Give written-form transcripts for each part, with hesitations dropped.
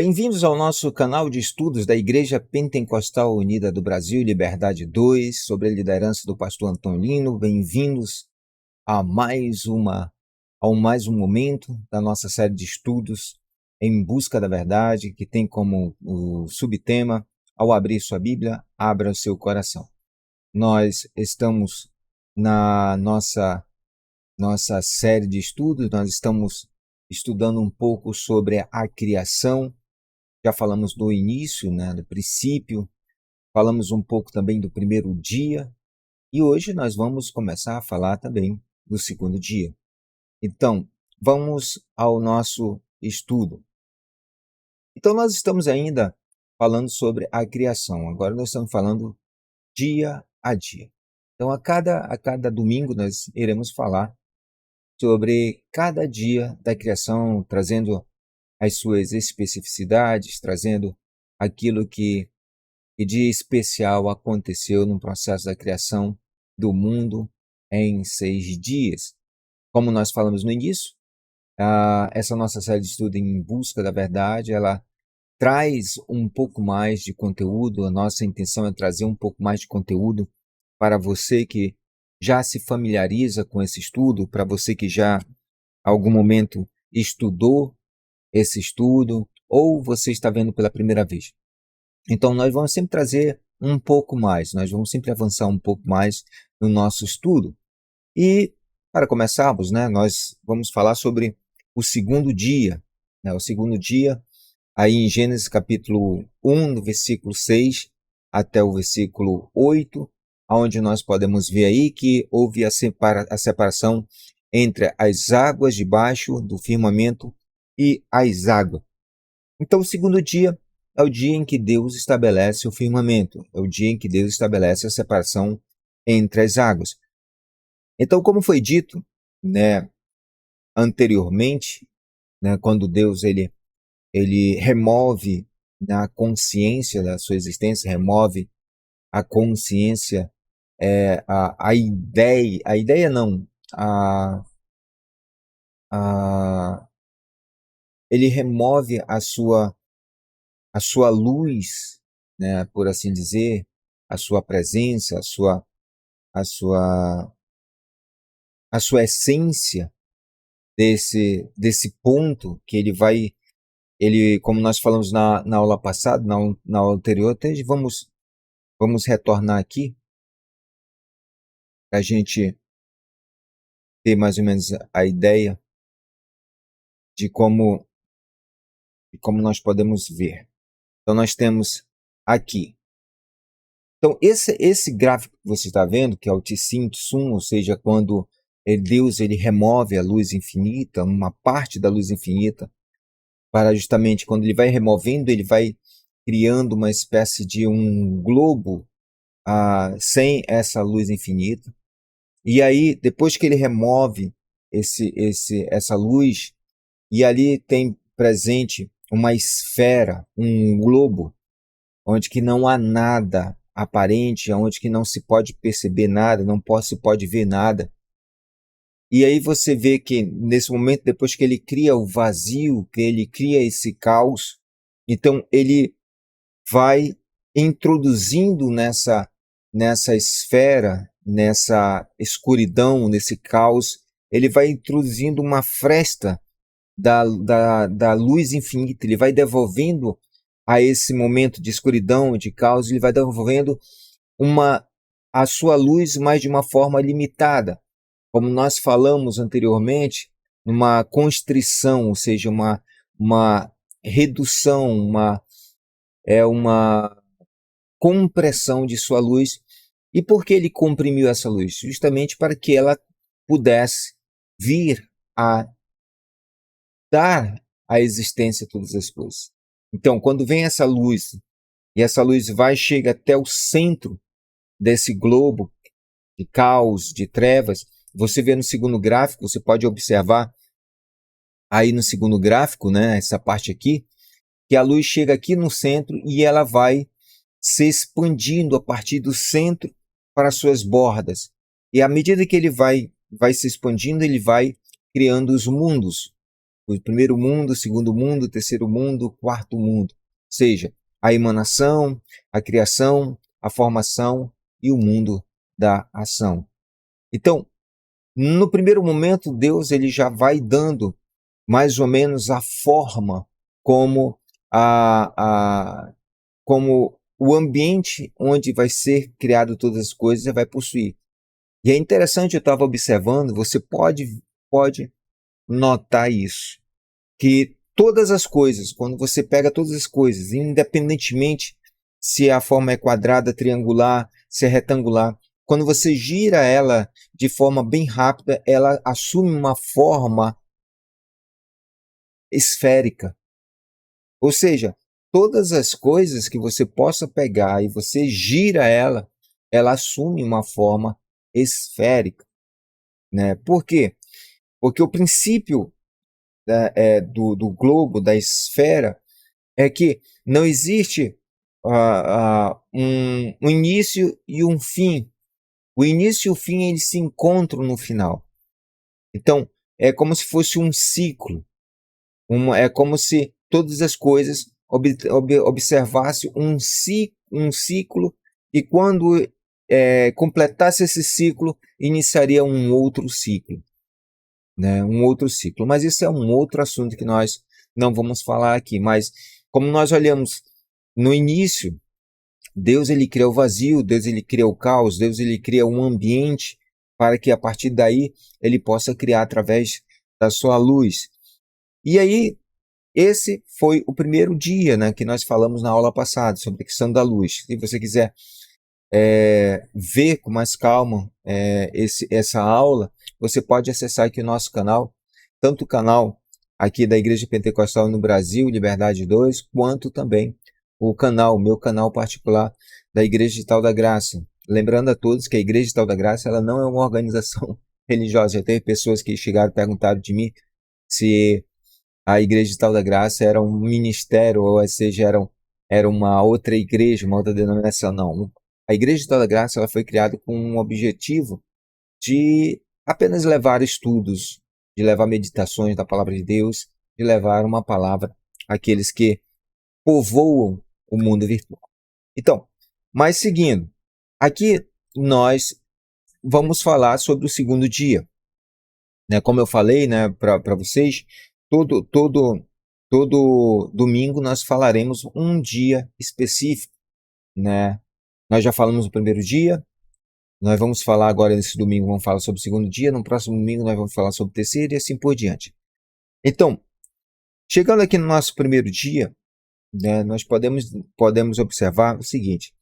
Bem-vindos ao nosso canal de estudos da Igreja Pentecostal Unida do Brasil, Liberdade 2, sobre a liderança do pastor Antônio Lino. Bem-vindos a mais um momento da nossa série de estudos em busca da verdade, que tem como o subtema: ao abrir sua Bíblia, abra o seu coração. Nós estamos na nossa série de estudos, nós estamos estudando um pouco sobre a criação. Já falamos do início, do princípio, falamos um pouco também do primeiro dia, e hoje nós vamos começar a falar também do segundo dia. Então, vamos ao nosso estudo. Então, nós estamos ainda falando sobre a criação, agora nós estamos falando dia a dia. Então, a cada domingo nós iremos falar sobre cada dia da criação, trazendo as suas especificidades, trazendo aquilo que de especial aconteceu no processo da criação do mundo em 6 dias. Como nós falamos no início, essa nossa série de estudo em busca da verdade, ela traz um pouco mais de conteúdo. A nossa intenção é trazer um pouco mais de conteúdo para você que já se familiariza com esse estudo, para você que já, em algum momento, estudou esse estudo, ou você está vendo pela primeira vez. Então, nós vamos sempre trazer um pouco mais, nós vamos sempre avançar um pouco mais no nosso estudo. E, para começarmos, nós vamos falar sobre o segundo dia. O segundo dia, aí em Gênesis capítulo 1, no versículo 6 até o versículo 8, onde nós podemos ver aí que houve a separação entre as águas debaixo do firmamento e as águas. Então, o segundo dia é o dia em que Deus estabelece o firmamento, é o dia em que Deus estabelece a separação entre as águas. Então, como foi dito, anteriormente, quando Deus ele remove a consciência da sua existência, remove a consciência, a ideia não, ele remove a sua luz, por assim dizer, a sua presença, a sua essência desse ponto que como nós falamos na aula passada, na aula anterior, até vamos retornar aqui para a gente ter mais ou menos a ideia de como nós podemos ver. Então, nós temos aqui. Então, esse gráfico que você está vendo, que é o Tsim Tsum, ou seja, quando Deus ele remove a luz infinita, uma parte da luz infinita, para justamente quando ele vai removendo, ele vai criando uma espécie de um globo sem essa luz infinita. E aí, depois que ele remove essa luz, e ali tem presente uma esfera, um globo, onde que não há nada aparente, onde que não se pode perceber nada, não se pode ver nada. E aí você vê que nesse momento, depois que ele cria o vazio, que ele cria esse caos, então ele vai introduzindo nessa esfera, nessa escuridão, nesse caos, ele vai introduzindo uma fresta da luz infinita, ele vai devolvendo a esse momento de escuridão, de caos, ele vai devolvendo a sua luz, mas de uma forma limitada. Como nós falamos anteriormente, uma constrição, ou seja, uma redução, uma compressão de sua luz. E por que ele comprimiu essa luz? Justamente para que ela pudesse vir a dar à existência todas as coisas. Então, quando vem essa luz, e essa luz chega até o centro desse globo de caos, de trevas, você vê no segundo gráfico, você pode observar aí no segundo gráfico, essa parte aqui, que a luz chega aqui no centro e ela vai se expandindo a partir do centro para as suas bordas. E à medida que ele vai se expandindo, ele vai criando os mundos. O primeiro mundo, o segundo mundo, o terceiro mundo, o quarto mundo. Ou seja, a emanação, a criação, a formação e o mundo da ação. Então, no primeiro momento, Deus ele já vai dando mais ou menos a forma como como o ambiente onde vai ser criado todas as coisas vai possuir. E é interessante, eu estava observando, você pode notar isso, que todas as coisas, quando você pega todas as coisas, independentemente se a forma é quadrada, triangular, se é retangular, quando você gira ela de forma bem rápida, ela assume uma forma esférica. Ou seja, todas as coisas que você possa pegar e você gira ela, ela assume uma forma esférica, né? Por quê? Porque o princípio do globo, da esfera, é que não existe um início e um fim. O início e o fim eles se encontram no final. Então, é como se fosse um ciclo. É como se todas as coisas observassem um ciclo e quando completasse esse ciclo, iniciaria um outro ciclo, né? Um outro ciclo. Mas isso é um outro assunto que nós não vamos falar aqui. Mas como nós olhamos no início, Deus ele cria o vazio, Deus ele cria o caos, Deus ele cria um ambiente para que a partir daí ele possa criar através da sua luz. E aí, esse foi o primeiro dia, né, que nós falamos na aula passada sobre a questão da luz. Se você quiser ver com mais calma essa aula, você pode acessar aqui o nosso canal, tanto o canal aqui da Igreja Pentecostal no Brasil, Liberdade 2, quanto também o meu canal particular da Igreja Digital da Graça. Lembrando a todos que a Igreja Digital da Graça ela não é uma organização religiosa. Já teve pessoas que chegaram e perguntaram de mim se a Igreja Digital da Graça era um ministério, ou seja, era uma outra igreja, uma outra denominação. Não. A Igreja Digital da Graça ela foi criada com um objetivo de apenas levar estudos, de levar meditações da palavra de Deus, de levar uma palavra àqueles que povoam o mundo virtual. Então, mas seguindo, aqui nós vamos falar sobre o segundo dia. Né? Como eu falei, né, para vocês, todo domingo nós falaremos um dia específico. Né? Nós já falamos no primeiro dia, nós vamos falar agora nesse domingo, vamos falar sobre o segundo dia, no próximo domingo nós vamos falar sobre o terceiro e assim por diante. Então, chegando aqui no nosso primeiro dia, né, nós podemos observar o seguinte,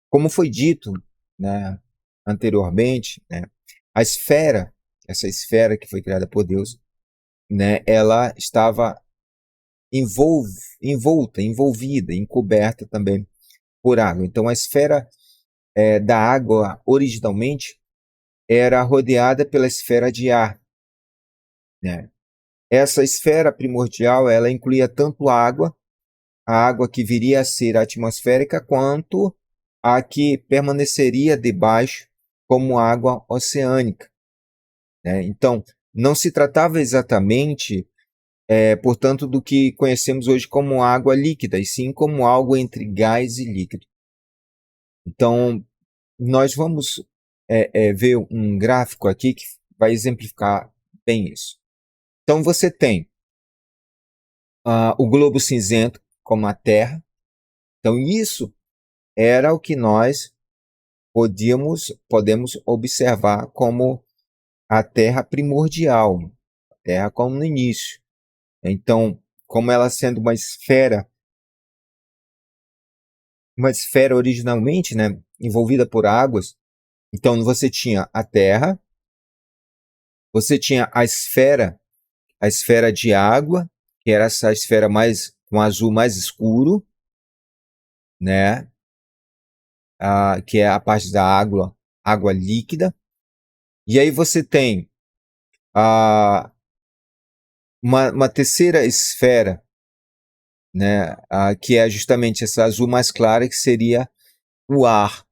como foi dito, né, anteriormente, né, a esfera, essa esfera que foi criada por Deus, né, ela estava envolvida, encoberta também por água. Então a esfera da água originalmente era rodeada pela esfera de ar, né? Essa esfera primordial ela incluía tanto a água que viria a ser atmosférica, quanto a que permaneceria debaixo como água oceânica, né? Então não se tratava exatamente portanto, do que conhecemos hoje como água líquida, e sim como algo entre gás e líquido. Então, nós vamos ver um gráfico aqui que vai exemplificar bem isso. Então, você tem o globo cinzento como a Terra. Então, isso era o que nós podemos observar como a Terra primordial, a Terra como no início. Então, como ela sendo uma esfera originalmente, né, envolvida por águas, então você tinha a Terra, você tinha a esfera de água, que era essa esfera mais com azul mais escuro, né, que é a parte da água líquida. E aí você tem uma terceira esfera, né, que é justamente essa azul mais clara, que seria o ar.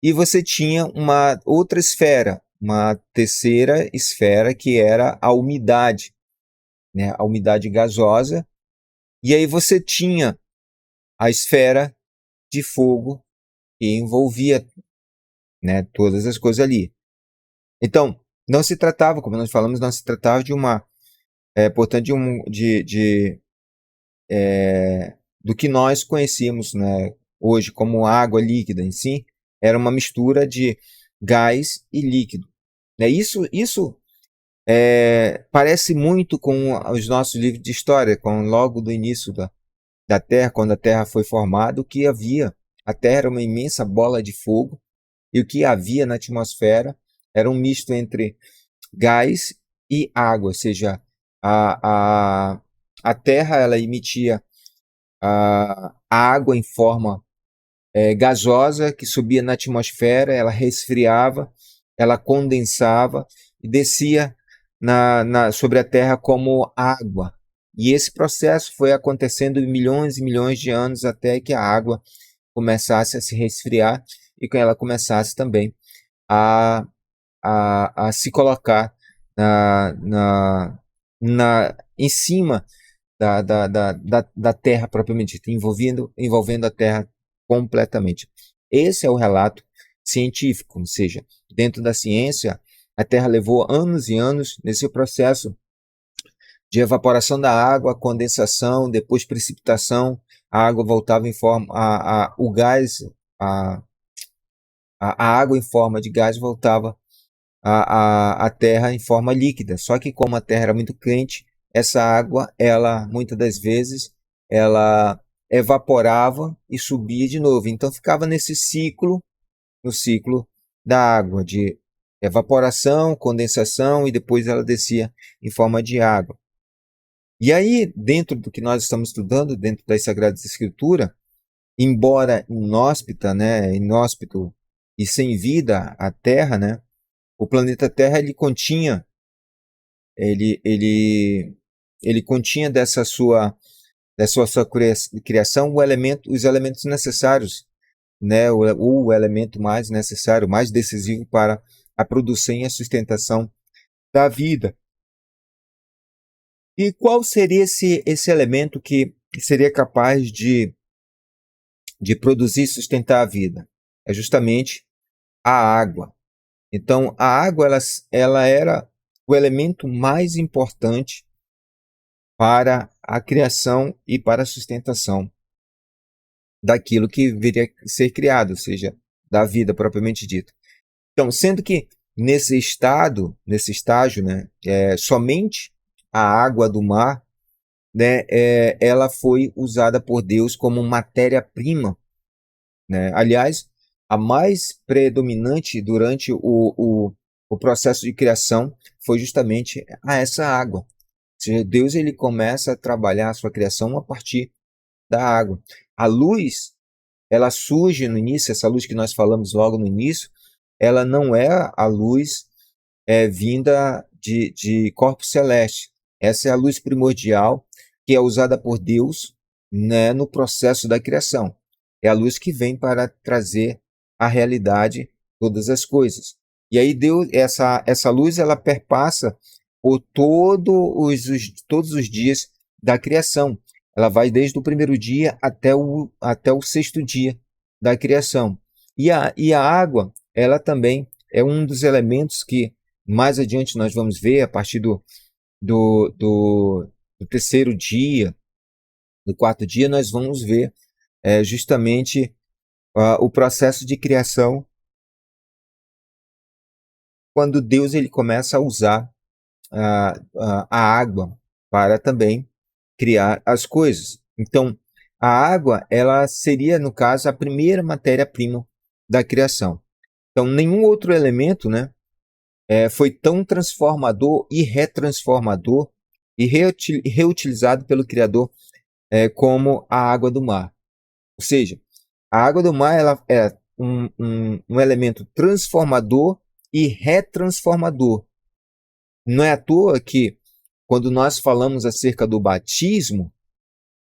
E você tinha uma outra esfera, uma terceira esfera, que era a umidade, né, a umidade gasosa, e aí você tinha a esfera de fogo que envolvia, né, todas as coisas ali. Então, não se tratava, como nós falamos, não se tratava de uma, portanto, do que nós conhecíamos, né, hoje como água líquida em si, era uma mistura de gás e líquido. Né? Isso parece muito com os nossos livros de história, com logo do início da Terra, quando a Terra foi formada, a Terra era uma imensa bola de fogo, e o que havia na atmosfera era um misto entre gás e água, ou seja, a, a, a Terra ela emitia a água em forma gasosa que subia na atmosfera, ela resfriava, ela condensava e descia sobre a Terra como água. E esse processo foi acontecendo milhões e milhões de anos até que a água começasse a se resfriar e que ela começasse também a, a se colocar na, na, em cima da Terra propriamente dita, envolvendo a Terra completamente. Esse é o relato científico, ou seja, dentro da ciência, a Terra levou anos e anos nesse processo de evaporação da água, condensação, depois precipitação, a água voltava em forma, o gás, a, a água em forma de gás voltava à Terra em forma líquida. Só que como a Terra era muito quente, essa água, ela muitas das vezes, ela evaporava e subia de novo. Então ficava nesse ciclo, no ciclo da água, de evaporação, condensação e depois ela descia em forma de água. E aí, dentro do que nós estamos estudando, dentro das Sagradas Escrituras, embora inóspita, né, inóspito e sem vida a Terra, né, o planeta Terra ele continha dessa sua criação os elementos necessários, né, o elemento mais necessário, mais decisivo para a produção e a sustentação da vida. E qual seria esse elemento que seria capaz de produzir e sustentar a vida? É justamente a água. Então, a água ela era o elemento mais importante para a criação e para a sustentação daquilo que viria a ser criado, ou seja, da vida propriamente dita. Então, sendo que nesse estágio, né, somente a água do mar, né, ela foi usada por Deus como matéria-prima, né? Aliás, a mais predominante durante o processo de criação foi justamente essa água. Ou seja, Deus ele começa a trabalhar a sua criação a partir da água. A luz, ela surge no início, essa luz que nós falamos logo no início, ela não é a luz vinda de corpos celestes. Essa é a luz primordial que é usada por Deus, né, no processo da criação. É a luz que vem para trazer à realidade todas as coisas. E aí Deus, essa luz ela perpassa por todos os dias da criação. Ela vai desde o primeiro dia até o sexto dia da criação. E a água, ela também é um dos elementos que mais adiante nós vamos ver a partir do terceiro dia, do quarto dia, nós vamos ver justamente o processo de criação, quando Deus ele começa a usar a água para também criar as coisas. Então, a água ela seria, no caso, a primeira matéria-prima da criação. Então, nenhum outro elemento, né, foi tão transformador e retransformador e reutilizado pelo Criador como a água do mar. Ou seja, a água do mar ela é um elemento transformador e retransformador. Não é à toa que, quando nós falamos acerca do batismo,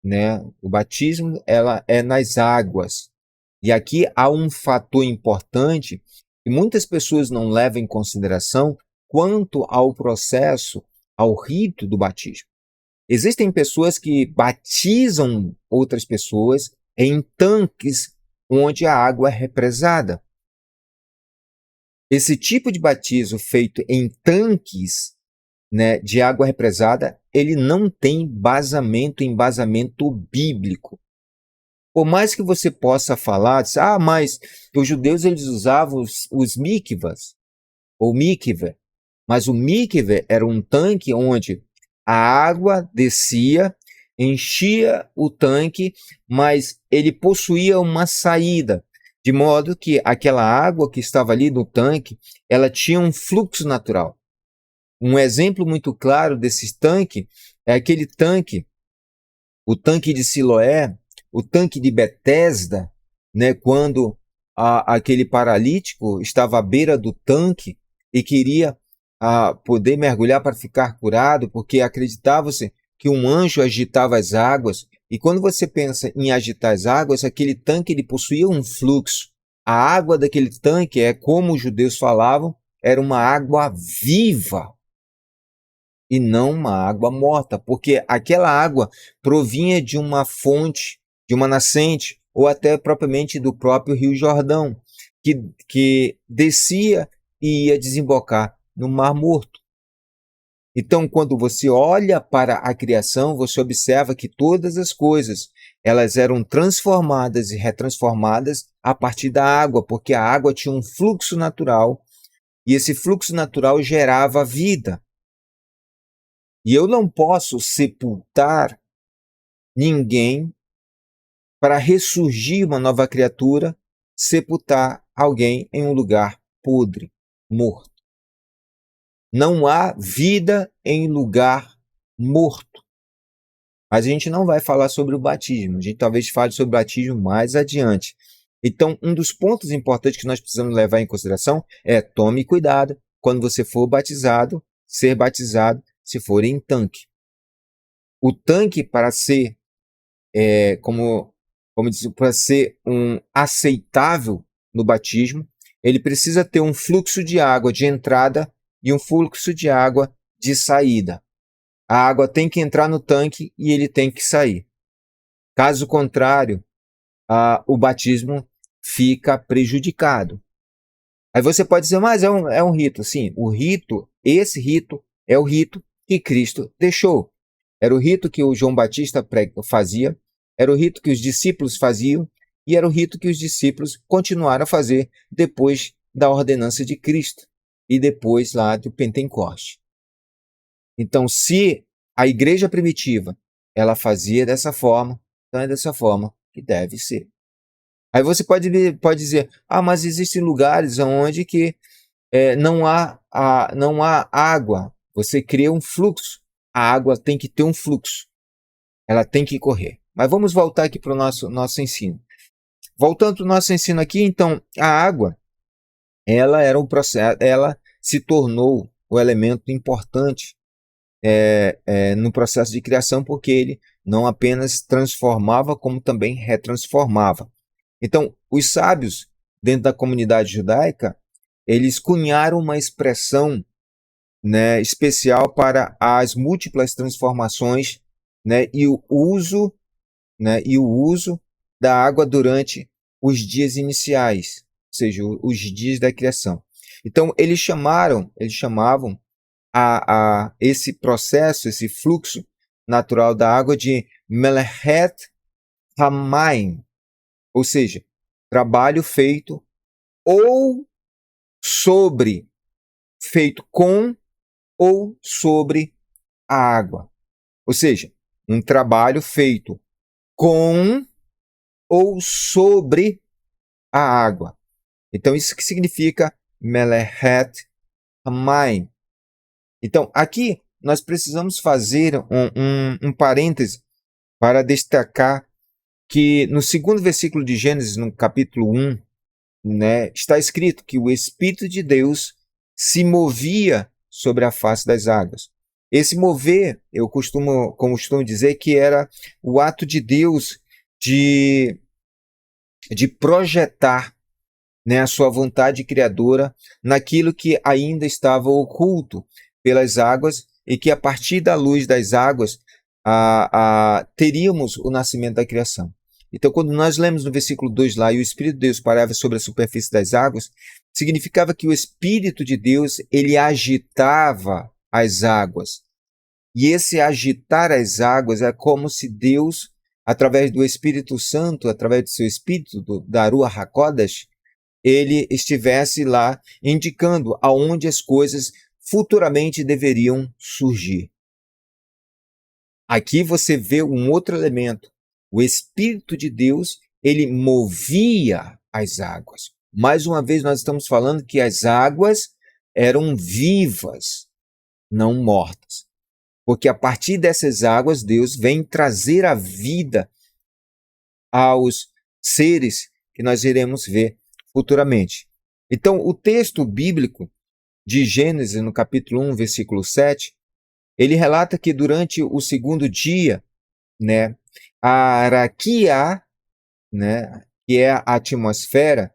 né, o batismo ela é nas águas. E aqui há um fator importante que muitas pessoas não levam em consideração quanto ao processo, ao rito do batismo. Existem pessoas que batizam outras pessoas em tanques onde a água é represada. Esse tipo de batismo feito em tanques, né, de água represada, ele não tem embasamento bíblico. Por mais que você possa falar, mas os judeus eles usavam os mikvas, ou mikve, mas o mikve era um tanque onde a água descia, enchia o tanque, mas ele possuía uma saída, de modo que aquela água que estava ali no tanque, ela tinha um fluxo natural. Um exemplo muito claro desse tanque é aquele tanque, o tanque de Siloé, o tanque de Betesda, né, quando aquele paralítico estava à beira do tanque e queria poder mergulhar para ficar curado, porque acreditava-se que um anjo agitava as águas. E quando você pensa em agitar as águas, aquele tanque ele possuía um fluxo. A água daquele tanque, é como os judeus falavam, era uma água viva e não uma água morta, porque aquela água provinha de uma fonte, de uma nascente, ou até propriamente do próprio Rio Jordão, que descia e ia desembocar no Mar Morto. Então, quando você olha para a criação, você observa que todas as coisas, elas eram transformadas e retransformadas a partir da água, porque a água tinha um fluxo natural, e esse fluxo natural gerava vida. E eu não posso sepultar ninguém para ressurgir uma nova criatura, sepultar alguém em um lugar podre, morto. Não há vida em lugar morto. Mas a gente não vai falar sobre o batismo. A gente talvez fale sobre o batismo mais adiante. Então, um dos pontos importantes que nós precisamos levar em consideração é tome cuidado quando você for batizado, ser batizado, se for em tanque. O tanque, para ser, para ser um aceitável no batismo, ele precisa ter um fluxo de água de entrada e um fluxo de água de saída. A água tem que entrar no tanque e ele tem que sair. Caso contrário, o batismo fica prejudicado. Aí você pode dizer, mas é um rito. Sim, esse rito é o rito que Cristo deixou. Era o rito que o João Batista fazia, era o rito que os discípulos faziam e era o rito que os discípulos continuaram a fazer depois da ordenança de Cristo e depois lá do Pentecoste. Então, se a igreja primitiva ela fazia dessa forma, então é dessa forma que deve ser. Aí você pode dizer, mas existem lugares onde que não há água. Você cria um fluxo. A água tem que ter um fluxo. Ela tem que correr. Mas vamos voltar aqui para o nosso ensino. Voltando para o nosso ensino aqui, então, a água, ela era um processo, ela se tornou o elemento importante no processo de criação, porque ele não apenas transformava, como também retransformava. Então, os sábios, dentro da comunidade judaica, eles cunharam uma expressão, né, especial para as múltiplas transformações, né, e o uso da água durante os dias iniciais, ou seja, os dias da criação. Então, eles chamavam a esse processo, esse fluxo natural da água de Melechet Hamayim, ou seja, trabalho feito feito com ou sobre a água. Ou seja, um trabalho feito com ou sobre a água. Então, isso que significa Melechet Hamayim. Então, aqui nós precisamos fazer um parêntese para destacar que no segundo versículo de Gênesis, no capítulo 1, né, está escrito que o Espírito de Deus se movia sobre a face das águas. Esse mover, eu costumo dizer que era o ato de Deus de projetar, né, a sua vontade criadora naquilo que ainda estava oculto pelas águas e que a partir da luz das águas teríamos o nascimento da criação. Então, quando nós lemos no versículo 2 lá, e o Espírito de Deus pairava sobre a superfície das águas, significava que o Espírito de Deus, ele agitava as águas. E esse agitar as águas é como se Deus, através do Espírito Santo, através do seu Espírito, da Ruach HaKodesh, ele estivesse lá indicando aonde as coisas futuramente deveriam surgir. Aqui você vê um outro elemento. O Espírito de Deus, ele movia as águas. Mais uma vez, nós estamos falando que as águas eram vivas, não mortas. Porque a partir dessas águas, Deus vem trazer a vida aos seres que nós iremos ver futuramente. Então, o texto bíblico de Gênesis, no capítulo 1, versículo 7, ele relata que durante o segundo dia, né, a Araquia, né, que é a atmosfera,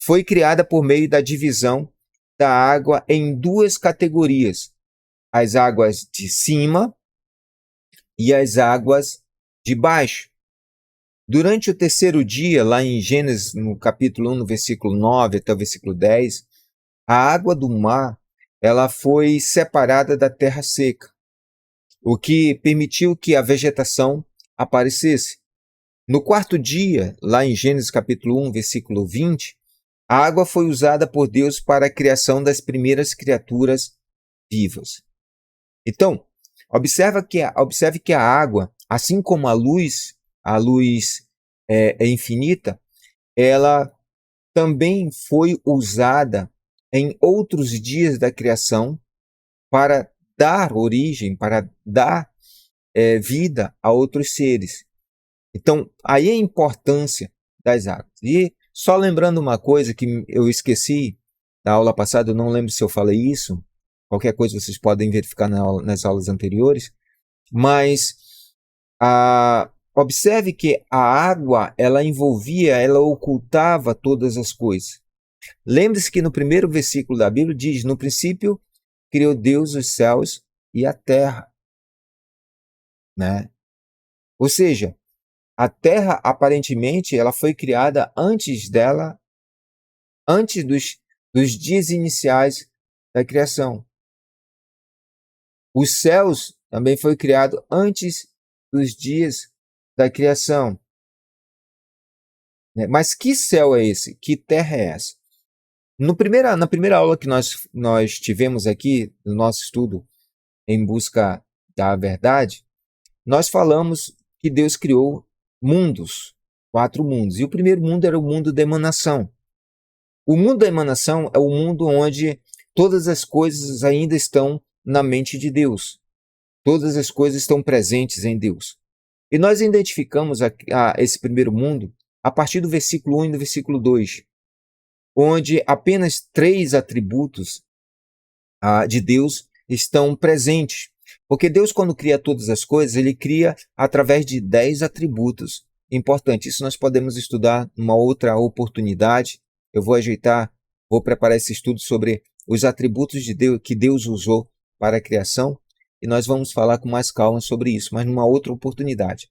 foi criada por meio da divisão da água em duas categorias: as águas de cima e as águas de baixo. Durante o terceiro dia, lá em Gênesis, no capítulo 1, no versículo 9 até o versículo 10, a água do mar ela foi separada da terra seca, o que permitiu que a vegetação aparecesse. No quarto dia, lá em Gênesis capítulo 1, versículo 20, a água foi usada por Deus para a criação das primeiras criaturas vivas. Então, observe que a água, assim como a luz é infinita, ela também foi usada em outros dias da criação para dar origem, para dar vida a outros seres. Então, aí a importância das águas. E só lembrando uma coisa que eu esqueci da aula passada, eu não lembro se eu falei isso, qualquer coisa vocês podem verificar nas aulas anteriores, mas observe que a água, ela envolvia, ela ocultava todas as coisas. Lembre-se que no primeiro versículo da Bíblia diz: no princípio criou Deus os céus e a terra, né? Ou seja, a terra aparentemente ela foi criada antes dos dias iniciais da criação. Os céus também foi criado antes dos dias da criação. Mas que céu é esse? Que terra é essa? Na primeira aula que nós tivemos aqui, no nosso estudo em busca da verdade, nós falamos que Deus criou mundos, 4 mundos. E o primeiro mundo era o mundo da emanação. O mundo da emanação é o mundo onde todas as coisas ainda estão na mente de Deus. Todas as coisas estão presentes em Deus. E nós identificamos esse primeiro mundo a partir do versículo 1 e do versículo 2, onde apenas 3 atributos de Deus estão presentes. Porque Deus, quando cria todas as coisas, ele cria através de 10 atributos. Importante, isso nós podemos estudar numa outra oportunidade. Eu vou preparar esse estudo sobre os atributos de Deus que Deus usou para a criação, e nós vamos falar com mais calma sobre isso, mas numa outra oportunidade.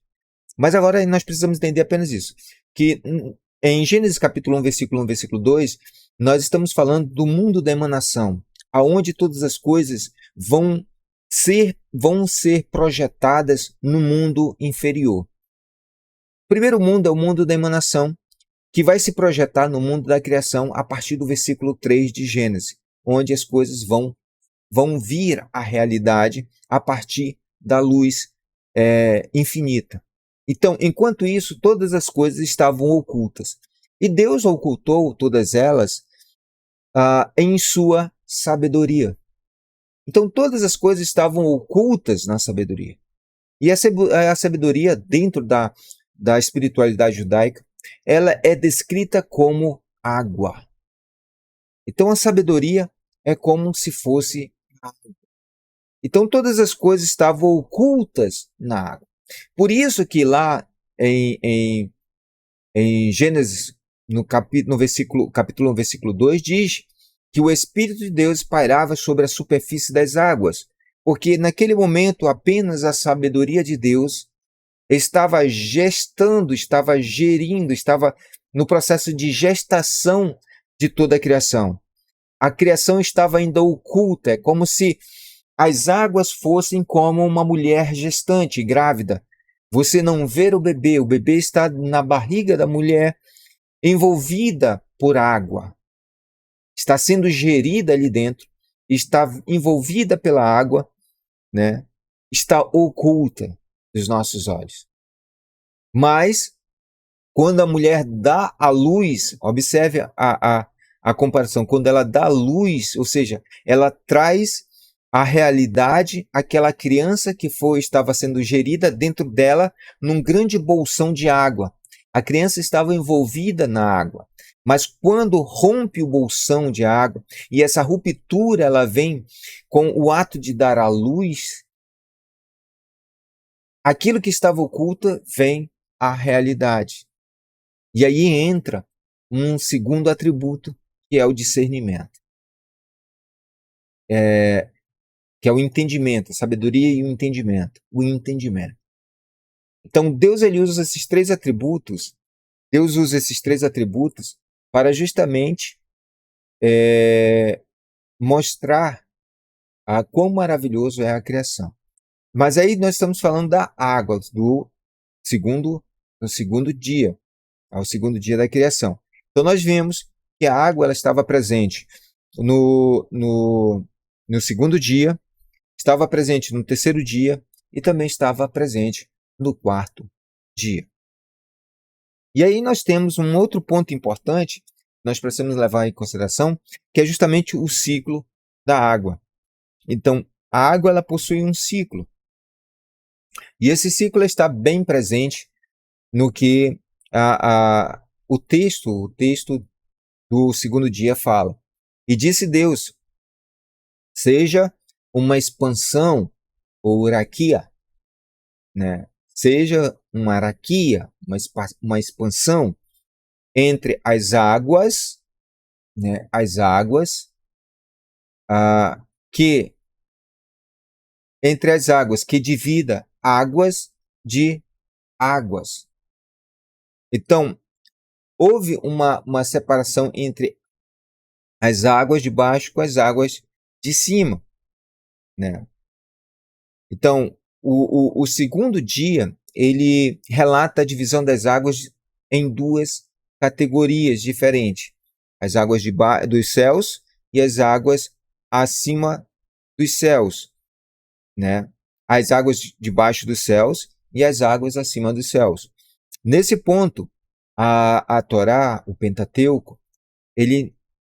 Mas agora nós precisamos entender apenas isso, que em Gênesis capítulo 1, versículo 1, versículo 2, nós estamos falando do mundo da emanação, aonde todas as coisas vão ser projetadas no mundo inferior. O primeiro mundo é o mundo da emanação, que vai se projetar no mundo da criação a partir do versículo 3 de Gênesis, onde as coisas vão vir à realidade a partir da luz infinita. Então, enquanto isso, todas as coisas estavam ocultas. E Deus ocultou todas elas em sua sabedoria. Então, todas as coisas estavam ocultas na sabedoria. E a sabedoria, dentro da espiritualidade judaica, ela é descrita como água. Então, a sabedoria é como se fosse água. Então, todas as coisas estavam ocultas na água. Por isso que lá em Gênesis, no capítulo 1, versículo 2, diz que o Espírito de Deus pairava sobre a superfície das águas. porque naquele momento apenas a sabedoria de Deus estava gestando, estava gerindo, estava no processo de gestação de toda a criação. A criação estava ainda oculta, é como se as águas fossem como uma mulher gestante, grávida. Você não vê o bebê está na barriga da mulher, envolvida por água. Está sendo gerida ali dentro, está envolvida pela água, né? Está oculta dos nossos olhos. Mas, quando a mulher dá a luz, observe a comparação, quando ela dá a luz, ou seja, ela traz a realidade, aquela criança que estava sendo gerida dentro dela num grande bolsão de água. A criança estava envolvida na água, mas quando rompe o bolsão de água, e essa ruptura ela vem com o ato de dar a luz, aquilo que estava oculto vem à realidade. E aí entra um segundo atributo, que é o discernimento. Que é o entendimento, a sabedoria e o entendimento. O entendimento. Então, Deus usa esses três atributos, para justamente mostrar quão maravilhoso é a criação. Mas aí nós estamos falando da água, no segundo dia, ao segundo dia da criação. Então nós vimos que a água ela estava presente no segundo dia, estava presente no terceiro dia e também estava presente no quarto dia. E aí nós temos um outro ponto importante que nós precisamos levar em consideração, que é justamente o ciclo da água. Então, a água ela possui um ciclo. E esse ciclo está bem presente no que o texto do segundo dia fala. E disse Deus, seja uma expansão, ou raquia, né? Seja uma raquia, uma expansão entre as águas, né? As águas entre as águas que divida águas de águas. Então, houve uma separação entre as águas de baixo com as águas de cima, né? Então, o segundo dia, ele relata a divisão das águas em duas categorias diferentes. As águas dos céus e as águas acima dos céus, né? As águas debaixo dos céus e as águas acima dos céus. Nesse ponto, a Torá, o Pentateuco,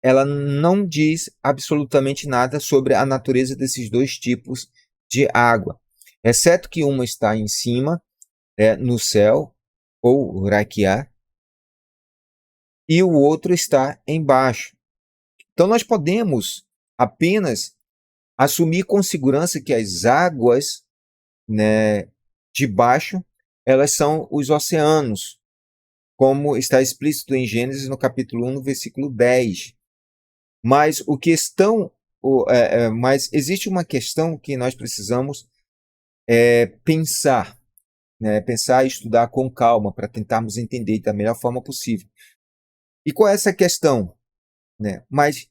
ela não diz absolutamente nada sobre a natureza desses dois tipos de água, exceto que uma está em cima, no céu, ou raquia, e o outro está embaixo. Então nós podemos apenas assumir com segurança que as águas, né, de baixo, elas são os oceanos, como está explícito em Gênesis no capítulo 1, no versículo 10. Mas mas existe uma questão que nós precisamos pensar, né? Pensar e estudar com calma para tentarmos entender da melhor forma possível. E qual é essa questão, né? Mas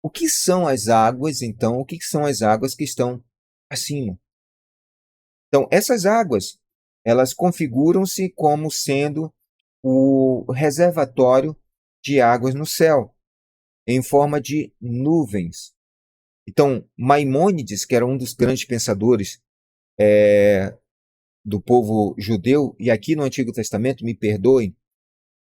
o que são as águas, então? O que são as águas que estão acima? Então, essas águas, elas configuram-se como sendo o reservatório de águas no céu, em forma de nuvens. Então, Maimônides, que era um dos grandes pensadores do povo judeu, e aqui no Antigo Testamento, me perdoem,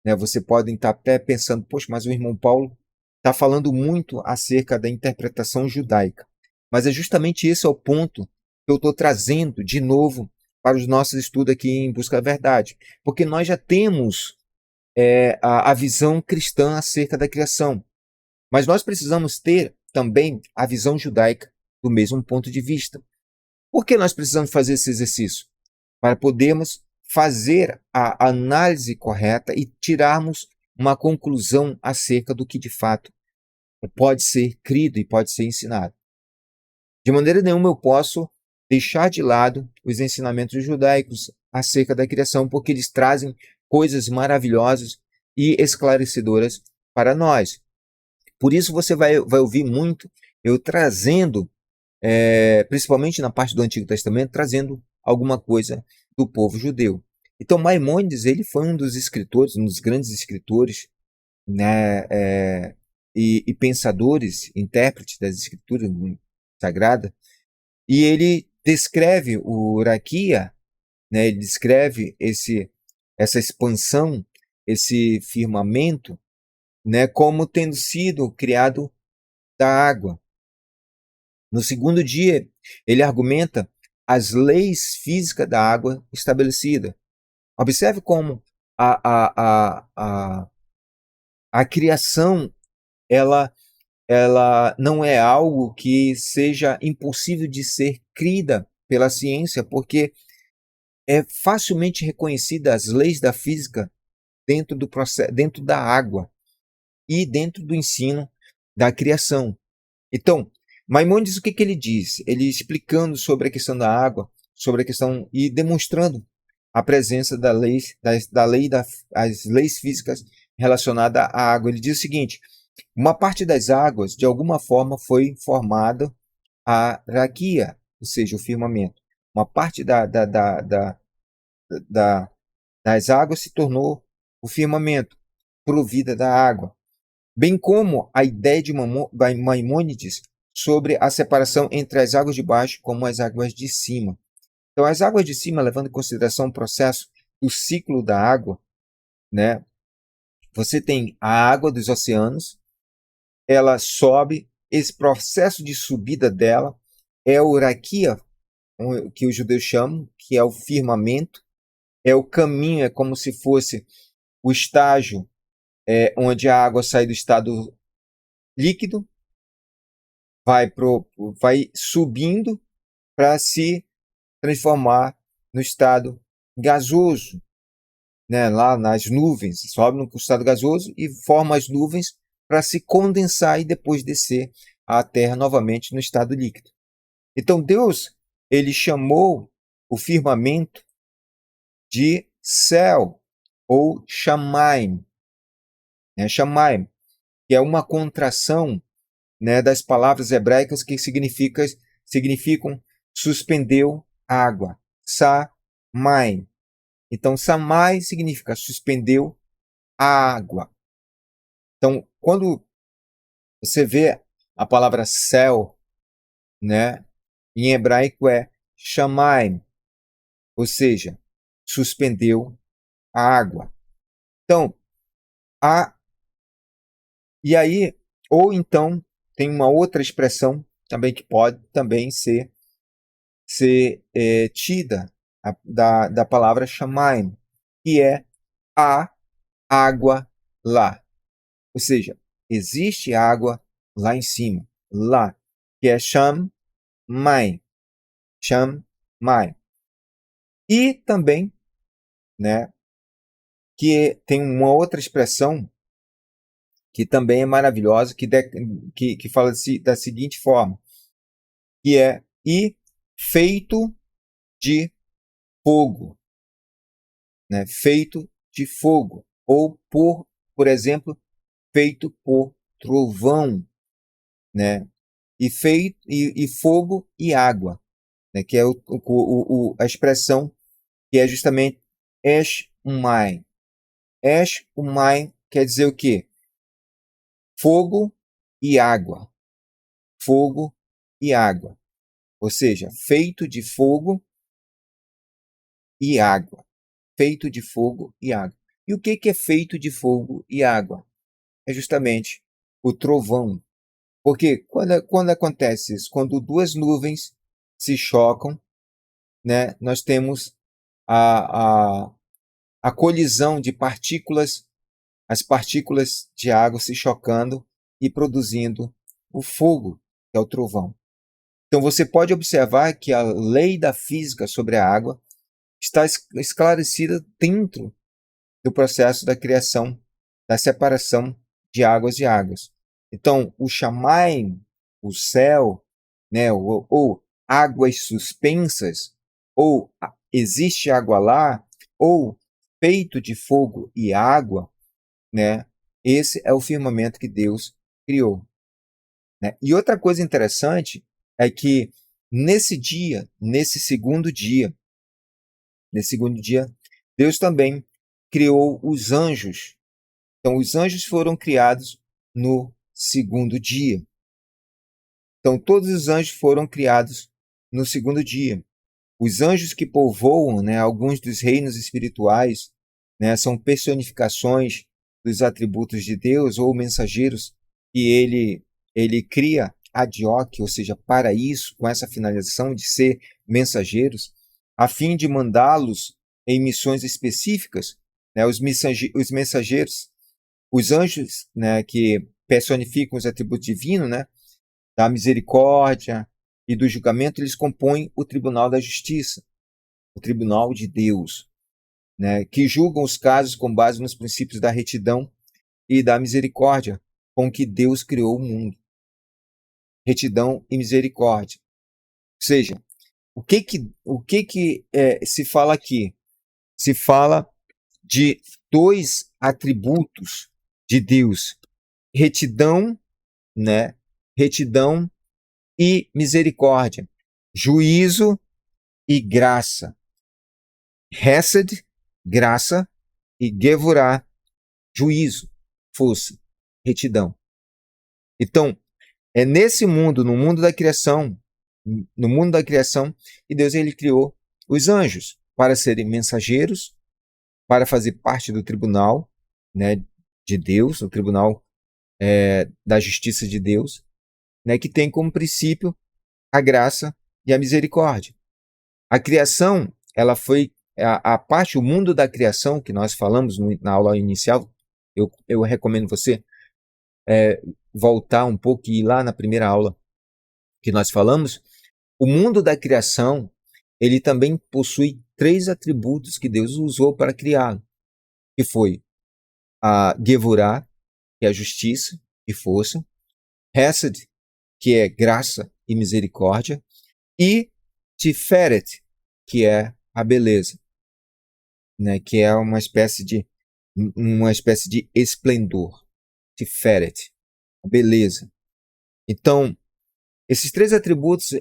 né, você pode estar até pensando, poxa, mas o irmão Paulo está falando muito acerca da interpretação judaica. Mas é justamente esse o ponto que eu estou trazendo de novo para os nossos estudos aqui em Busca da Verdade. Porque nós já temos a visão cristã acerca da criação. Mas nós precisamos ter também a visão judaica do mesmo ponto de vista. Por que nós precisamos fazer esse exercício? Para podermos fazer a análise correta e tirarmos uma conclusão acerca do que de fato pode ser crido e pode ser ensinado. De maneira nenhuma eu posso deixar de lado os ensinamentos judaicos acerca da criação, porque eles trazem coisas maravilhosas e esclarecedoras para nós. Por isso você vai ouvir muito eu trazendo, principalmente na parte do Antigo Testamento, trazendo alguma coisa do povo judeu. Então Maimônides, ele foi um dos escritores, um dos grandes escritores, né, e pensadores, intérpretes das escrituras sagradas, e ele descreve o raquia, né, ele descreve essa expansão, esse firmamento, né, como tendo sido criado da água. No segundo dia, ele argumenta as leis físicas da água estabelecida. Observe como a criação ela não é algo que seja impossível de ser crida pela ciência, porque é facilmente reconhecida as leis da física dentro do processo, dentro da água e dentro do ensino da criação. Então, Maimônides, o que ele diz? Ele explicando sobre a questão da água, sobre a questão e demonstrando a presença das leis físicas relacionadas à água. Ele diz o seguinte: uma parte das águas, de alguma forma, foi formada a raquia, ou seja, o firmamento. Uma parte das águas se tornou o firmamento, provida da água. Bem como a ideia de Maimônides sobre a separação entre as águas de baixo como as águas de cima. Então, as águas de cima, levando em consideração o processo do ciclo da água, né? Você tem a água dos oceanos, ela sobe, esse processo de subida dela é o raquia, que os judeus chamam, que é o firmamento, é o caminho, é como se fosse o estágio onde a água sai do estado líquido, vai subindo para se transformar no estado gasoso, né? Lá nas nuvens, sobe no estado gasoso e forma as nuvens para se condensar e depois descer à terra novamente no estado líquido. Então Deus, ele chamou o firmamento de céu ou Shamaim, né? Shamaim, que é uma contração, né, das palavras hebraicas que significam suspendeu água. Samai. Então, samai significa suspendeu a água. Então, quando você vê a palavra céu, né, em hebraico é shamaim, ou seja, suspendeu a água. Então, e aí, ou então, tem uma outra expressão também que pode também ser tida da palavra shamaim, que é a água lá. Ou seja, existe água lá em cima, lá, que é Shamaim. Shamaim. E também, né, que tem uma outra expressão que também é maravilhosa, que fala da seguinte forma, que é e feito de fogo, né? Feito de fogo, ou por exemplo, feito por trovão, né? E fogo e água, né? Que é a expressão que é justamente Esh Umay. Esh Umay quer dizer o quê? Fogo e água. Fogo e água. Ou seja, feito de fogo e água. Feito de fogo e água. E o que é feito de fogo e água? É justamente o trovão. Porque quando acontece isso? Quando duas nuvens se chocam, né, nós temos a colisão de partículas, as partículas de água se chocando e produzindo o fogo, que é o trovão. Então você pode observar que a lei da física sobre a água está esclarecida dentro do processo da criação, da separação de águas e águas. Então, o Shamaim, o céu, né, ou águas suspensas, ou existe água lá, ou feito de fogo e água, né? Esse é o firmamento que Deus criou, né? E outra coisa interessante é que nesse segundo dia, Deus também criou os anjos. Então, os anjos foram criados no segundo dia. Então, todos os anjos foram criados no segundo dia. Os anjos que povoam, né, alguns dos reinos espirituais, né, são personificações dos atributos de Deus ou mensageiros que ele cria ad hoc, ou seja, para isso, com essa finalização de ser mensageiros, a fim de mandá-los em missões específicas, né, os mensageiros, os anjos, né, que personificam os atributos divinos, né, da misericórdia e do julgamento, eles compõem o tribunal da justiça, o tribunal de Deus, né, que julgam os casos com base nos princípios da retidão e da misericórdia com que Deus criou o mundo. Retidão e misericórdia. Ou seja, o que se fala aqui? Se fala de dois atributos de Deus: retidão, né? Retidão e misericórdia, juízo e graça. Hesed, graça, e Gevurah, juízo, força, retidão. Então, é nesse mundo, no mundo da criação, que Deus ele criou os anjos para serem mensageiros, para fazer parte do tribunal, né, de Deus, o tribunal da justiça de Deus, né, que tem como princípio a graça e a misericórdia. A criação, ela foi a parte, o mundo da criação que nós falamos na aula inicial. Eu recomendo você voltar um pouco e ir lá na primeira aula que nós falamos. O mundo da criação, ele também possui 3 atributos que Deus usou para criá-lo, que foi a Gevurah, que é a justiça e força, Hesed, que é graça e misericórdia, e Tiferet, que é a beleza, né, que é uma espécie de esplendor. Tiferet, a beleza. Então, esses 3 atributos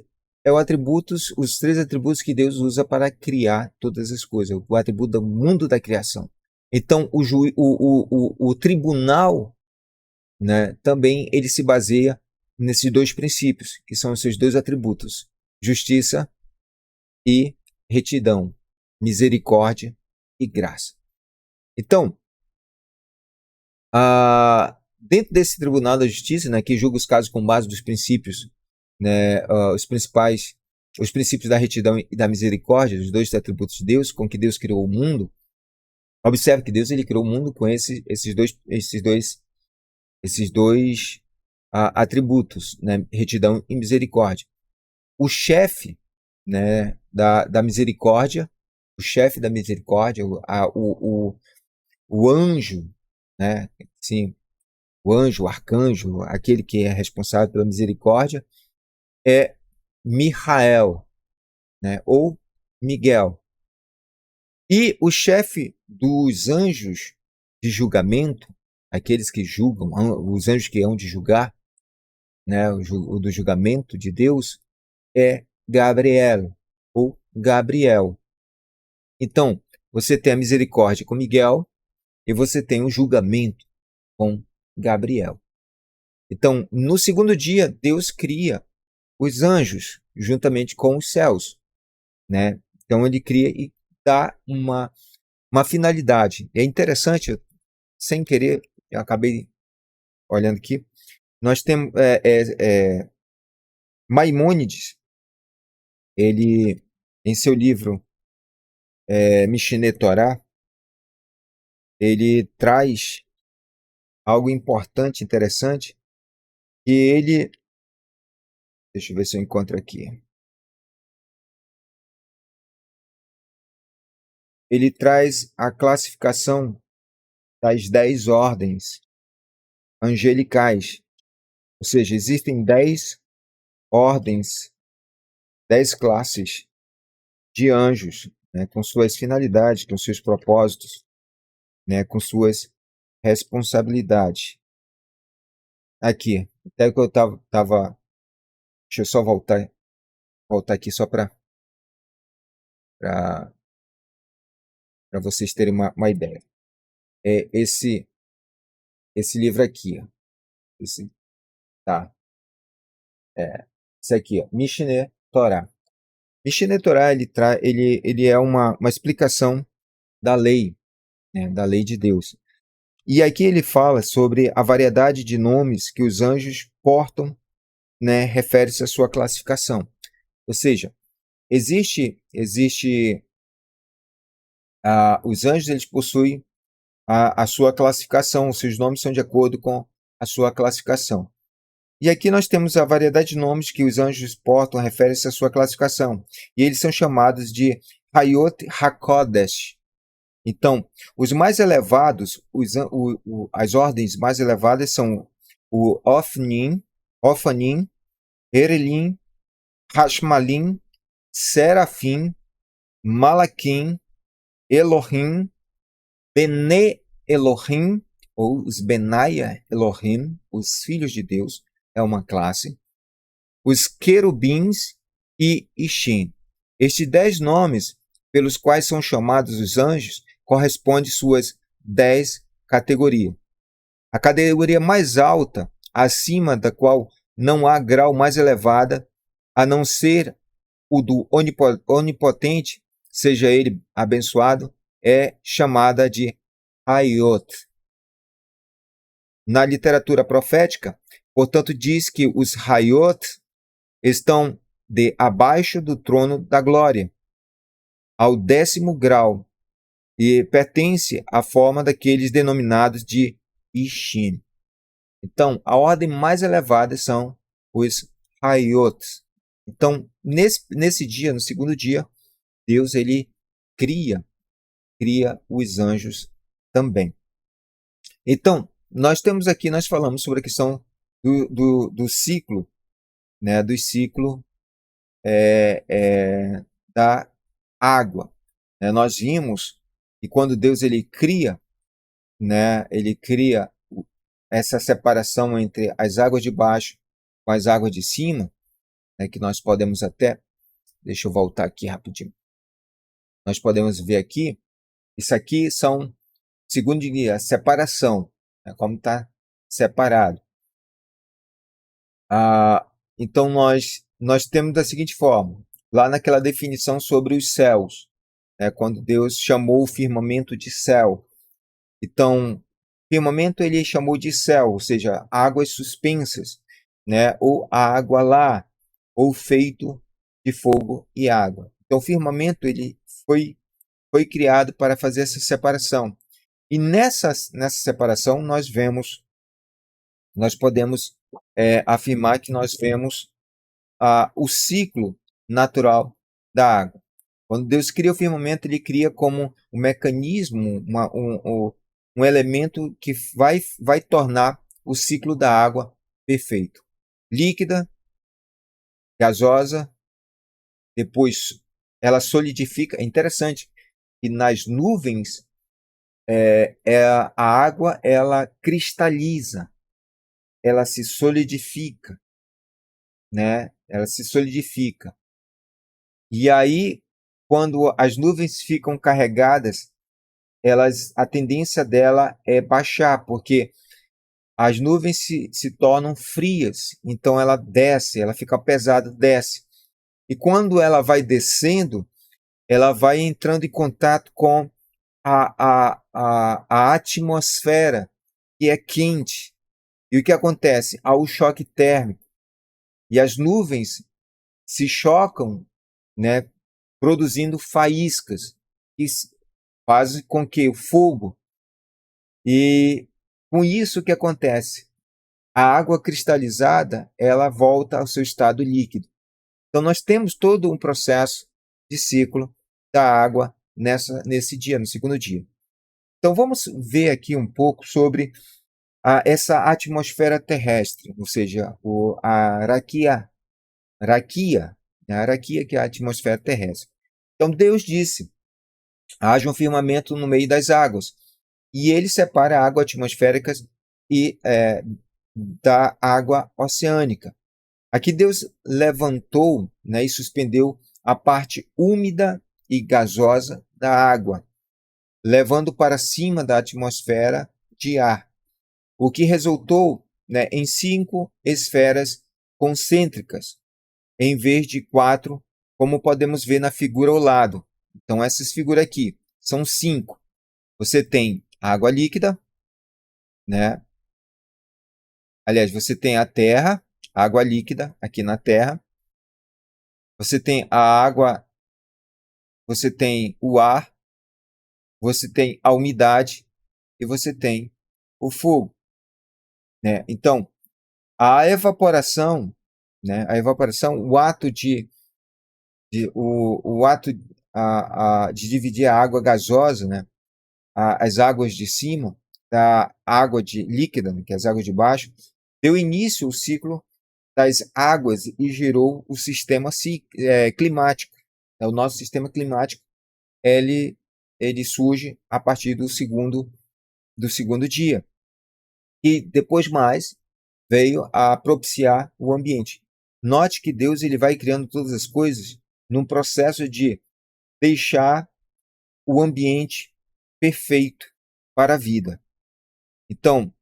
os 3 atributos que Deus usa para criar todas as coisas, o atributo do mundo da criação. Então, o tribunal, né, também ele se baseia nesses 2 princípios, que são os seus 2 atributos: justiça e retidão, misericórdia e graça. Então, dentro desse tribunal da justiça, né, que julga os casos com base dos princípios, né, os princípios da retidão e da misericórdia, os 2 atributos de Deus, com que Deus criou o mundo. Observe que Deus ele criou o mundo com esses dois atributos, né, retidão e misericórdia. O chefe, né, da misericórdia, o anjo, né, sim, o anjo, o arcanjo, aquele que é responsável pela misericórdia, é Michael, né, ou Miguel. E o chefe dos anjos de julgamento, aqueles que julgam, os anjos que hão de julgar, né, o do julgamento de Deus, é Gabriel, ou Gabriel. Então, você tem a misericórdia com Miguel e você tem o julgamento com Gabriel. Então, no segundo dia, Deus cria os anjos juntamente com os céus, né? Então, ele cria e dá uma finalidade. É interessante, sem querer, eu acabei olhando aqui, nós temos Maimônides, ele, em seu livro Mishneh Torah, ele traz algo importante, interessante, que ele, deixa eu ver se eu encontro aqui, ele traz a classificação das 10 ordens angelicais, ou seja, existem 10 ordens 10 classes de anjos, né, com suas finalidades, com seus propósitos, né, com suas responsabilidades. Aqui, até que eu tava deixa eu só voltar aqui só para vocês terem uma ideia. É esse livro aqui, ó. Tá, esse aqui, ó, Mishneh Torah. Mishneh Torah, ele é uma explicação da lei, né, da lei de Deus. E aqui ele fala sobre a variedade de nomes que os anjos portam, né, refere-se à sua classificação. Ou seja, os anjos, eles possuem a sua classificação, os seus nomes são de acordo com a sua classificação. E aqui nós temos a variedade de nomes que os anjos portam, refere-se à sua classificação. E eles são chamados de Hayot HaKodesh. Então, os mais elevados, as ordens mais elevadas são o Ofanim, Erelim, Hashmalim, Serafim, Malakim, Elohim, Bene Elohim, ou os Benaya Elohim, os filhos de Deus, é uma classe, os querubins e Ishim. Estes 10 nomes, pelos quais são chamados os anjos, correspondem suas 10 categorias. A categoria mais alta, acima da qual não há grau mais elevado, a não ser o do onipotente, seja ele abençoado, é chamada de Hayot. Na literatura profética, portanto, diz que os Hayot estão de abaixo do trono da glória, ao 10º grau, e pertence à forma daqueles denominados de Ishim. Então, a ordem mais elevada são os Hayot. Então, nesse dia, no segundo dia, Deus ele cria os anjos também. Então, nós falamos sobre a questão do ciclo, né, do ciclo da água. Nós vimos que quando Deus ele cria, né, ele cria essa separação entre as águas de baixo com as águas de cima, né, que nós podemos até, deixa eu voltar aqui rapidinho, nós podemos ver aqui, isso aqui são, segundo a separação, né, como está separado. Então nós temos da seguinte forma, lá naquela definição sobre os céus, né, quando Deus chamou o firmamento de céu. Então, firmamento ele chamou de céu, ou seja, águas suspensas, né, ou a água lá, ou feito de fogo e água. Então, o firmamento ele foi criado para fazer essa separação. E nessa separação nós podemos afirmar que nós vemos o ciclo natural da água. Quando Deus cria o firmamento, ele cria como um mecanismo, um elemento que vai tornar o ciclo da água perfeito. Líquida, gasosa, depois ela solidifica. É interessante que nas nuvens a água ela cristaliza, ela se solidifica, né? Ela se solidifica. E aí, quando as nuvens ficam carregadas, a tendência dela é baixar, porque as nuvens se tornam frias, então ela desce, ela fica pesada, desce. E quando ela vai descendo, ela vai entrando em contato com a atmosfera, que é quente. E o que acontece? Há o choque térmico. E as nuvens se chocam, né, produzindo faíscas, que fazem com que o fogo. E com isso o que acontece? A água cristalizada, ela volta ao seu estado líquido. Então nós temos todo um processo de ciclo da água nesse dia, no segundo dia. Então vamos ver aqui um pouco sobre essa atmosfera terrestre, ou seja, a raquia, a hierarquia que é a atmosfera terrestre. Então Deus disse: haja um firmamento no meio das águas, e ele separa a água atmosférica e da água oceânica. Aqui Deus levantou, né, e suspendeu a parte úmida e gasosa da água, levando para cima da atmosfera de ar, o que resultou, né, em 5 esferas concêntricas, em vez de 4, como podemos ver na figura ao lado. Então, essas figuras aqui são 5. Você tem água líquida, né? Aliás, você tem a terra, água líquida aqui na terra. Você tem a água, você tem o ar, você tem a umidade e você tem o fogo, né? Então, a evaporação, né? A evaporação, o ato o ato de dividir a água gasosa, né? As águas de cima da água líquida, né? Que é as águas de baixo, deu início ao ciclo das águas e gerou o sistema climático. O nosso sistema climático ele surge a partir do segundo dia. E depois mais veio a propiciar o ambiente. Note que Deus ele vai criando todas as coisas num processo de deixar o ambiente perfeito para a vida. Então,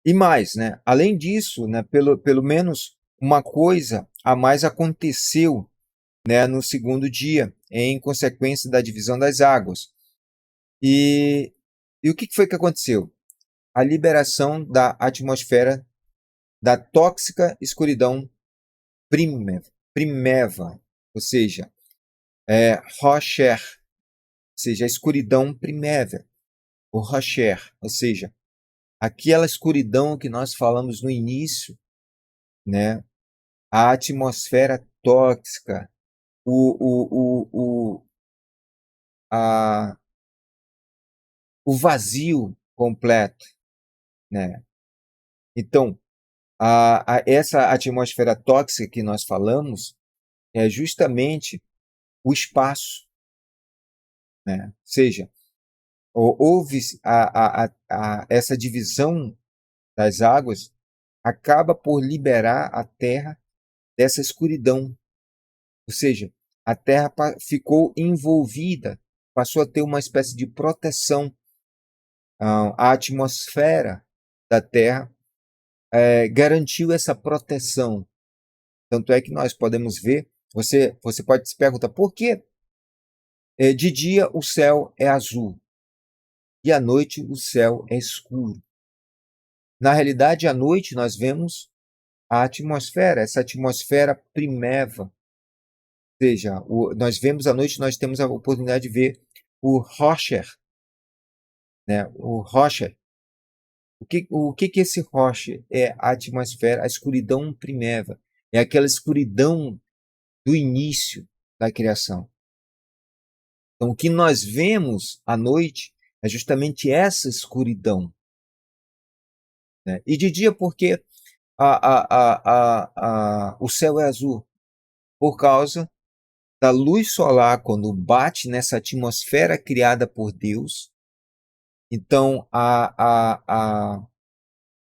e mais, né? Além disso, né, pelo menos uma coisa a mais aconteceu, né, no segundo dia, em consequência da divisão das águas. E o que foi que aconteceu? A liberação da atmosfera da tóxica escuridão primeva, ou seja, Rocher, ou seja, a escuridão primévia, o Rocher, ou seja, aquela escuridão que nós falamos no início, né? A atmosfera tóxica, o, a, o vazio completo, né? Então, essa atmosfera tóxica que nós falamos é justamente o espaço, né? Ou seja, houve essa divisão das águas, acaba por liberar a Terra dessa escuridão. Ou seja, a Terra ficou envolvida, passou a ter uma espécie de proteção. A atmosfera da Terra garantiu essa proteção. Tanto é que nós podemos ver, você pode se perguntar por que de dia o céu é azul e à noite o céu é escuro. Na realidade, à noite nós vemos a atmosfera, essa atmosfera primeva. Ou seja, nós vemos à noite, nós temos a oportunidade de ver o Rocher, né? O Rocher. O que esse Rocher é? A atmosfera, a escuridão primeva. É aquela escuridão do início da criação. Então, o que nós vemos à noite é justamente essa escuridão. Né? E de dia, porque o céu é azul? Por causa da luz solar, quando bate nessa atmosfera criada por Deus, então a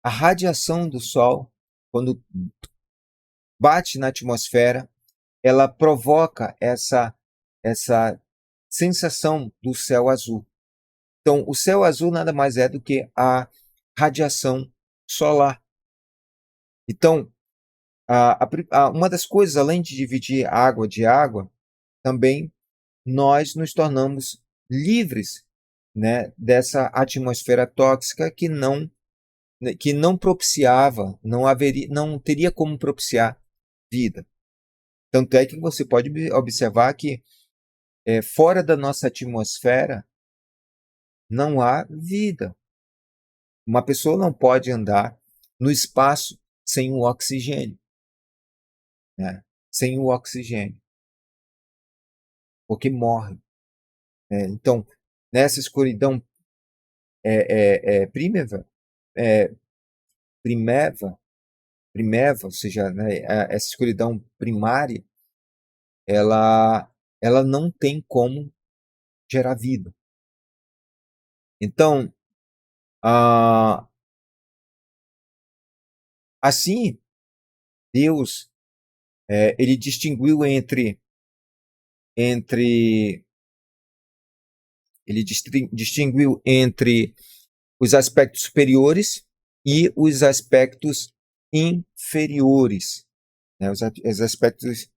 radiação do Sol, quando bate na atmosfera, ela provoca essa sensação do céu azul. Então, o céu azul nada mais é do que a radiação solar. Então, uma das coisas, além de dividir água de água, também nós nos tornamos livres, né, dessa atmosfera tóxica que não propiciava, não teria como propiciar vida. Tanto é que você pode observar que fora da nossa atmosfera não há vida. Uma pessoa não pode andar no espaço sem o oxigênio, né? Sem o oxigênio, porque morre. Então, nessa escuridão primeva, primeva, ou seja, né, essa escuridão primária, ela não tem como gerar vida. Então, assim, Deus ele distinguiu distinguiu entre os aspectos superiores e os aspectos inferiores, né? Os aspectos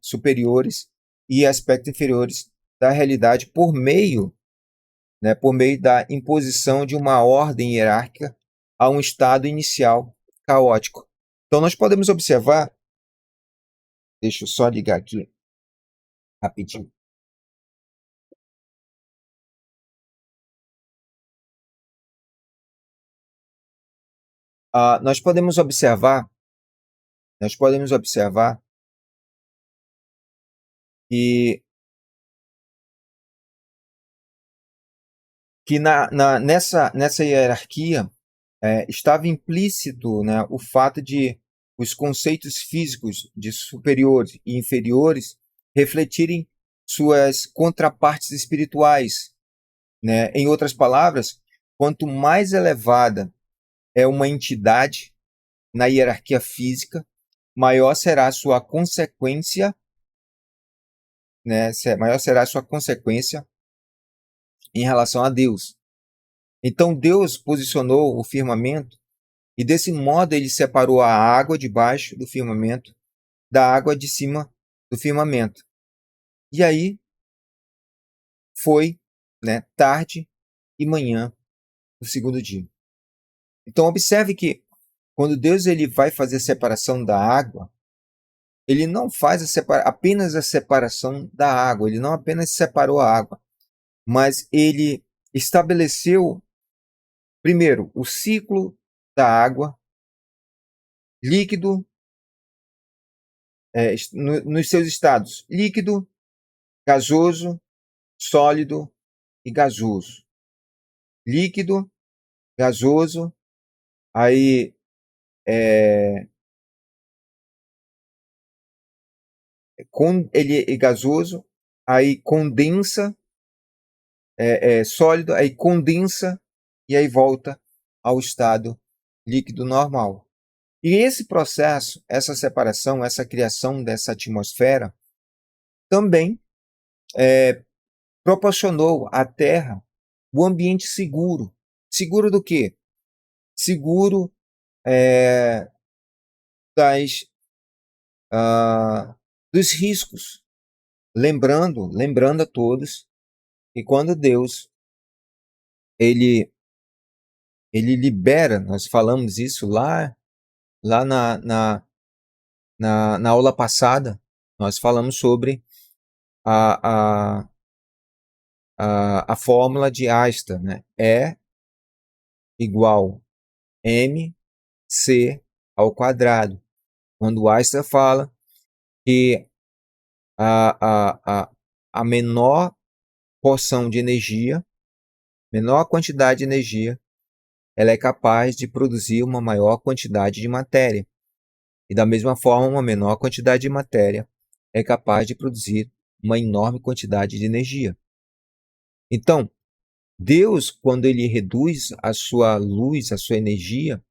superiores e aspectos inferiores da realidade por meio da imposição de uma ordem hierárquica a um estado inicial caótico. Então nós podemos observar, deixa eu só ligar aqui rapidinho. Nós podemos observar que nessa hierarquia estava implícito, né, o fato de os conceitos físicos de superiores e inferiores refletirem suas contrapartes espirituais, né? Em outras palavras, quanto mais elevada é uma entidade na hierarquia física, maior será a sua consequência, né? Maior será a sua consequência em relação a Deus. Então Deus posicionou o firmamento e desse modo ele separou a água de baixo do firmamento da água de cima do firmamento. E aí foi, né, tarde e manhã do segundo dia. Então observe que quando Deus ele vai fazer a separação da água, ele não faz apenas a separação da água, ele não apenas separou a água, mas ele estabeleceu primeiro o ciclo da água, líquido, nos seus estados líquido, gasoso, sólido e gasoso. Líquido, gasoso, aí ele é gasoso, aí condensa, sólido, aí condensa e aí volta ao estado líquido normal. E esse processo, essa separação, essa criação dessa atmosfera também proporcionou à Terra o ambiente seguro. Seguro do quê? Seguro dos riscos. Lembrando a todos que quando Deus ele libera, nós falamos isso lá na aula passada, nós falamos sobre a fórmula de Einstein, né? E igual mc ao quadrado. Quando Einstein fala que a menor porção de energia, menor quantidade de energia, ela é capaz de produzir uma maior quantidade de matéria. E da mesma forma, uma menor quantidade de matéria é capaz de produzir uma enorme quantidade de energia. Então, Deus, quando ele reduz a sua luz, a sua energia,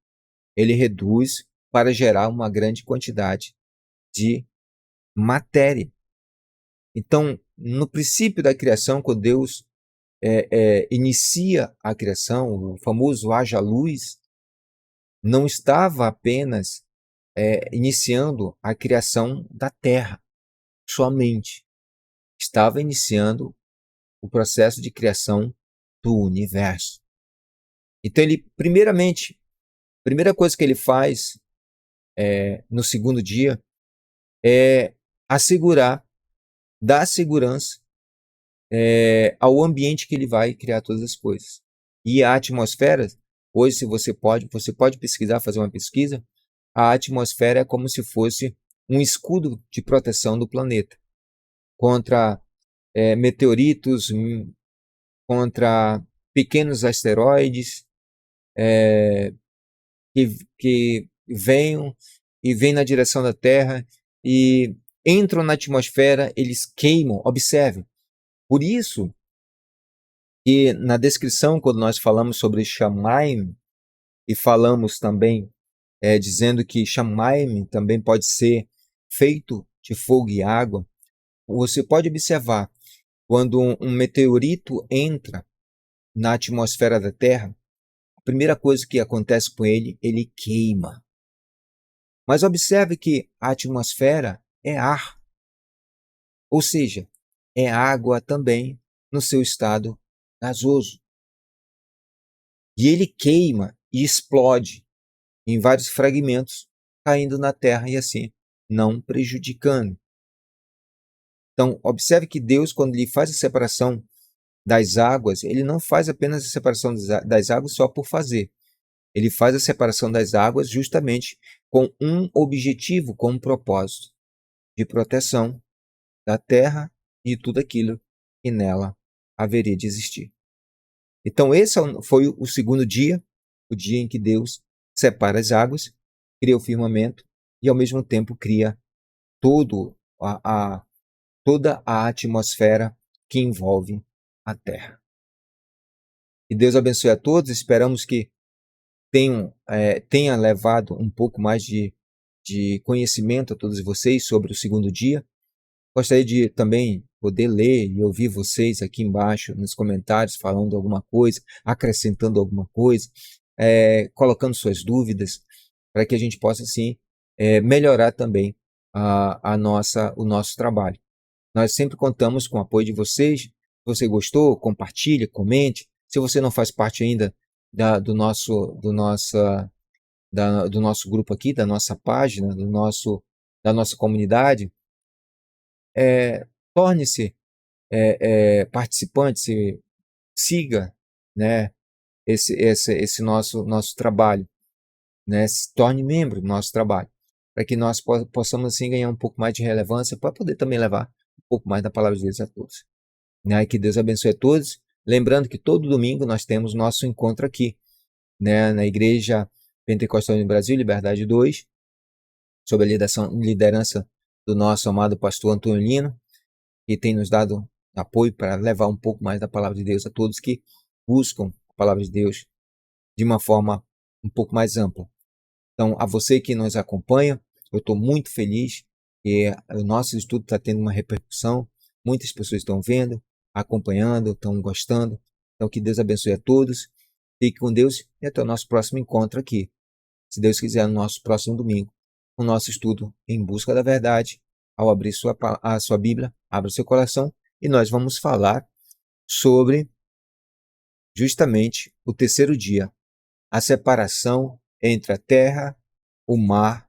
ele reduz para gerar uma grande quantidade de matéria. Então, no princípio da criação, quando Deus inicia a criação, o famoso haja luz, não estava apenas iniciando a criação da Terra somente. Estava iniciando o processo de criação do universo. Então, ele, primeira coisa que ele faz no segundo dia é dar segurança ao ambiente que ele vai criar todas as coisas. E a atmosfera, hoje se você pode pesquisar, fazer uma pesquisa, a atmosfera é como se fosse um escudo de proteção do planeta contra meteoritos, contra pequenos asteroides que venham e vêm na direção da Terra e entram na atmosfera, eles queimam. Observe. Por isso que na descrição, quando nós falamos sobre Shamaim, e falamos também dizendo que Shamaim também pode ser feito de fogo e água, você pode observar, quando um meteorito entra na atmosfera da Terra, a primeira coisa que acontece com ele, ele queima. Mas observe que a atmosfera é ar, ou seja, é água também no seu estado gasoso. E ele queima e explode em vários fragmentos, caindo na terra e assim não prejudicando. Então, observe que Deus, quando ele faz a separação das águas, ele não faz apenas a separação das águas só por fazer. Ele faz a separação das águas justamente com um objetivo, com um propósito de proteção da terra e tudo aquilo que nela haveria de existir. Então, esse foi o segundo dia, o dia em que Deus separa as águas, cria o firmamento e, ao mesmo tempo, cria toda a atmosfera que envolve a Terra. E Deus abençoe a todos. Esperamos que tenha levado um pouco mais de conhecimento a todos vocês sobre o segundo dia. Gostaria de também poder ler e ouvir vocês aqui embaixo nos comentários falando alguma coisa, acrescentando alguma coisa, colocando suas dúvidas, para que a gente possa assim melhorar também o nosso trabalho. Nós sempre contamos com o apoio de vocês. Se você gostou, compartilhe, comente. Se você não faz parte ainda do nosso grupo aqui, da nossa página, da nossa comunidade, torne-se participante, siga, né, esse nosso trabalho, né, se torne membro do nosso trabalho, para que nós possamos assim ganhar um pouco mais de relevância, para poder também levar um pouco mais da palavra de Deus a todos. Né, que Deus abençoe a todos. Lembrando que todo domingo nós temos nosso encontro aqui, né, na Igreja Pentecostal no Brasil, Liberdade 2, sob a liderança do nosso amado pastor Antônio Lino, que tem nos dado apoio para levar um pouco mais da palavra de Deus a todos que buscam a palavra de Deus de uma forma um pouco mais ampla. Então, a você que nos acompanha, eu estou muito feliz que o nosso estudo está tendo uma repercussão, muitas pessoas estão vendo, acompanhando, estão gostando. Então, que Deus abençoe a todos, fique com Deus e até o nosso próximo encontro aqui. Se Deus quiser, no nosso próximo domingo, o nosso estudo em busca da verdade. Ao abrir a sua Bíblia, abra o seu coração e nós vamos falar sobre justamente o terceiro dia, a separação entre a terra, o mar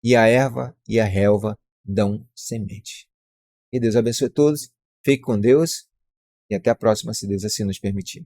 e a erva e a relva dão semente. Que Deus abençoe a todos, fique com Deus e até a próxima, se Deus assim nos permitir.